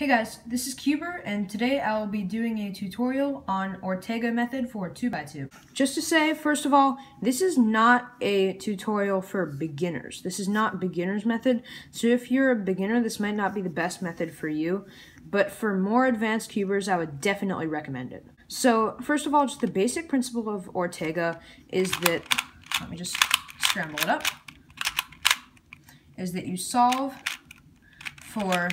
Hey guys, this is Cubyr, and today I'll be doing a tutorial on Ortega method for 2x2. Just to say, first of all, this is not a tutorial for beginners. This is not beginner's method, so if you're a beginner, this might not be the best method for you, but for more advanced cubers, I would definitely recommend it. So, first of all, just the basic principle of Ortega is that, let me just scramble it up, is that you solve for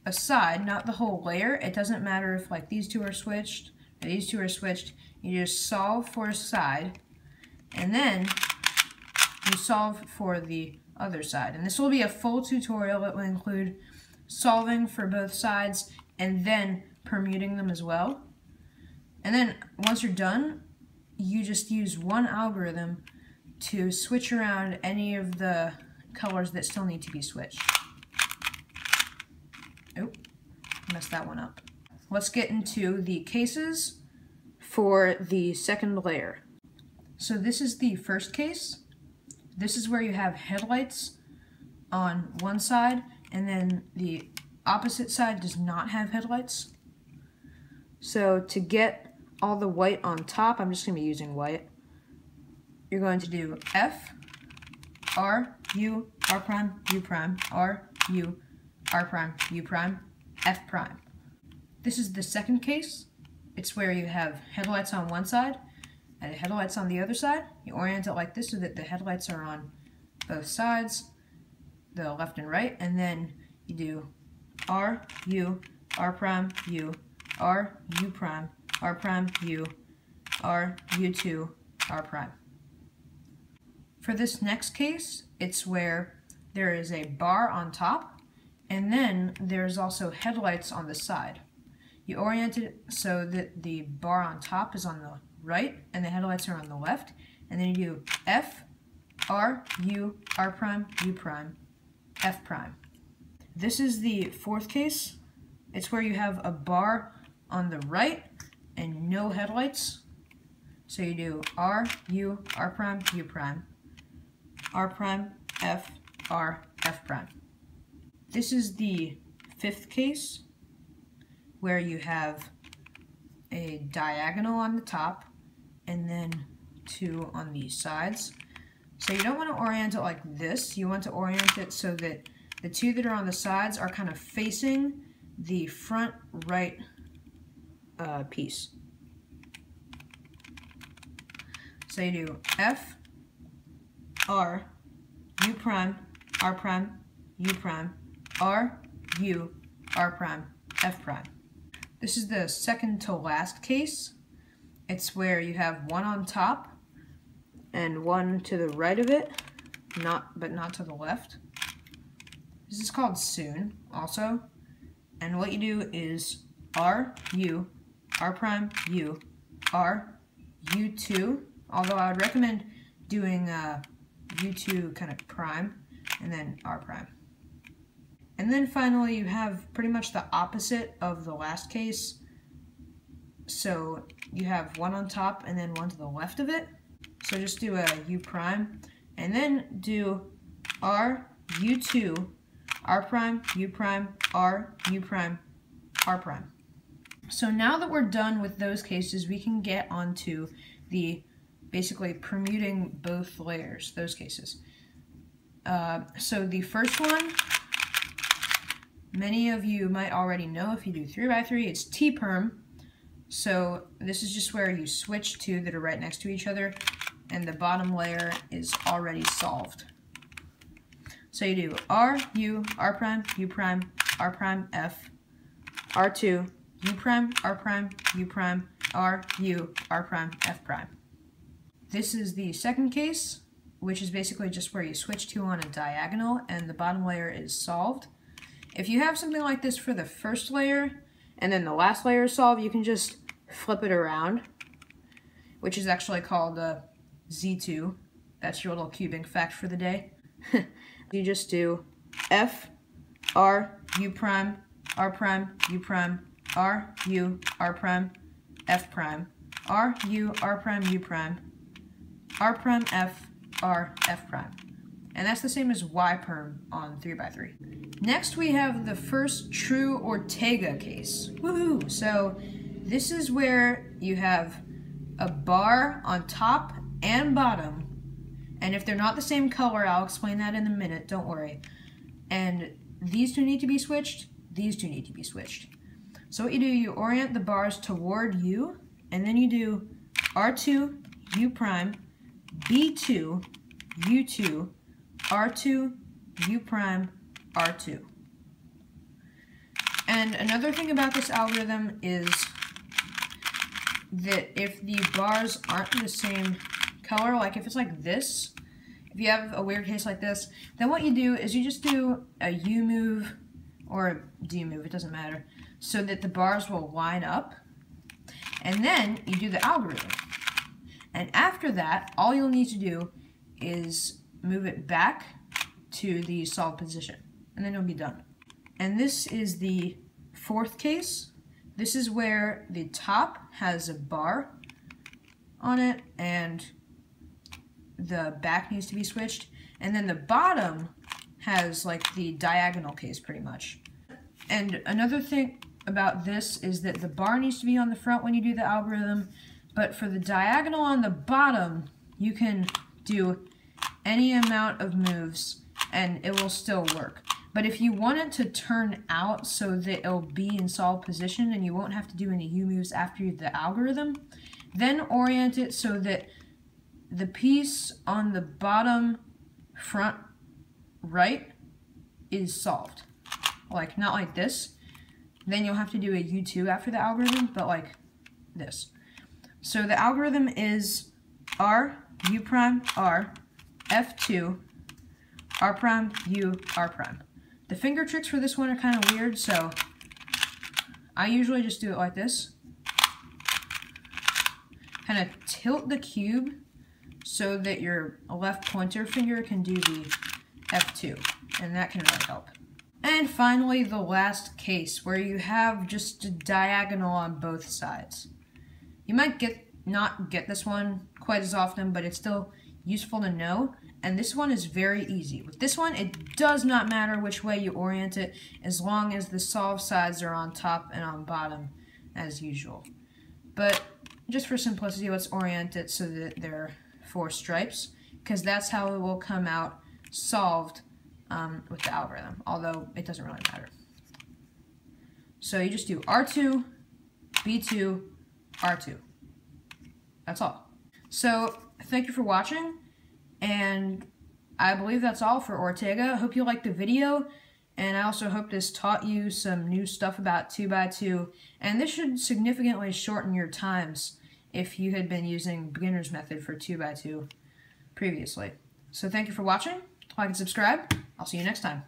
a side, not the whole layer. It doesn't matter if like these two are switched or these two are switched. You just solve for a side, and then you solve for the other side. And this will be a full tutorial that will include solving for both sides and then permuting them as well. And then once you're done, you just use one algorithm to switch around any of the colors that still need to be switched. Oh, messed that one up. Let's get into the cases for the second layer. So this is the first case. This is where you have headlights on one side, and then the opposite side does not have headlights. So to get all the white on top, I'm just going to be using white. You're going to do F, R, U, R prime, U prime, R, U, R prime, U prime, F prime. This is the second case. It's where you have headlights on one side and headlights on the other side. You orient it like this so that the headlights are on both sides, the left and right, and then you do R, U, R prime, U, R, U prime, R prime, U, R, U2, R prime. For this next case, it's where there is a bar on top, and then there's also headlights on the side. You orient it so that the bar on top is on the right and the headlights are on the left, and then you do F, R, U, R prime, U prime, F prime. This is the fourth case. It's where you have a bar on the right and no headlights. So you do R, U, R prime, U prime, R prime, F, R, F prime. This is the fifth case, where you have a diagonal on the top and then two on the sides. So you don't want to orient it like this. You want to orient it so that the two that are on the sides are kind of facing the front right piece. So you do F, R, U prime, R prime, U prime, R, U, R prime, F prime. This is the second to last case. It's where you have one on top and one to the right of it, but not to the left. This is called soon also. And what you do is R, U, R prime, U, R, U2, although I would recommend doing U2 kind of prime, and then R prime. And then finally you have pretty much the opposite of the last case. So you have one on top and then one to the left of it. So just do a U prime, and then do R, U2, R prime, U prime, R, U prime, R prime. So now that we're done with those cases, we can get onto the basically permuting both layers, those cases. So the first one, many of you might already know if you do 3x3, it's T-perm. So this is just where you switch two that are right next to each other, and the bottom layer is already solved. So you do R, U, R prime, U prime, R prime, F, R2, U prime, R prime, U prime, R, U, R prime, F prime. This is the second case, which is basically just where you switch two on a diagonal and the bottom layer is solved. If you have something like this for the first layer and then the last layer is solved, you can just flip it around, which is actually called Z2. That's your little cubing fact for the day. You just do F, R, U prime, R prime, U prime, R, U, R prime, F prime, R, U, R prime, U prime, R prime, F, R, F prime. And that's the same as YPerm on 3x3. Next we have the first true Ortega case. Woohoo! So this is where you have a bar on top and bottom, and if they're not the same color, I'll explain that in a minute, don't worry. And these two need to be switched, these two need to be switched. So what you do, you orient the bars toward you, and then you do R2, U prime, B2, U2, R2, U prime, R2. And another thing about this algorithm is that if the bars aren't the same color, like if it's like this, if you have a weird case like this, then what you do is you just do a U move or a D move, it doesn't matter, so that the bars will line up, and then you do the algorithm. And after that, all you'll need to do is move it back to the solved position, and then you'll be done. And this is the fourth case. This is where the top has a bar on it, and the back needs to be switched, and then the bottom has like the diagonal case pretty much. And another thing about this is that the bar needs to be on the front when you do the algorithm, but for the diagonal on the bottom, you can do any amount of moves and it will still work. But if you want it to turn out so that it'll be in solved position and you won't have to do any U moves after the algorithm, then orient it so that the piece on the bottom front right is solved. Like, not like this. Then you'll have to do a U2 after the algorithm, but like this. So the algorithm is R, U prime, R, F2, R prime, U, R prime. The finger tricks for this one are kind of weird, so I usually just do it like this. Kind of tilt the cube so that your left pointer finger can do the F2, and that can really help. And finally, the last case, where you have just a diagonal on both sides. You might not get this one quite as often, but it's still useful to know. And this one is very easy. With this one, it does not matter which way you orient it, as long as the solved sides are on top and on bottom, as usual. But just for simplicity, let's orient it so that they're 4 stripes, because that's how it will come out solved with the algorithm, although it doesn't really matter. So you just do R2, B2, R2. That's all. So thank you for watching, and I believe that's all for Ortega. I hope you liked the video, and I also hope this taught you some new stuff about 2x2, and this should significantly shorten your times if you had been using beginner's method for 2x2 previously. So thank you for watching. Like and subscribe. I'll see you next time.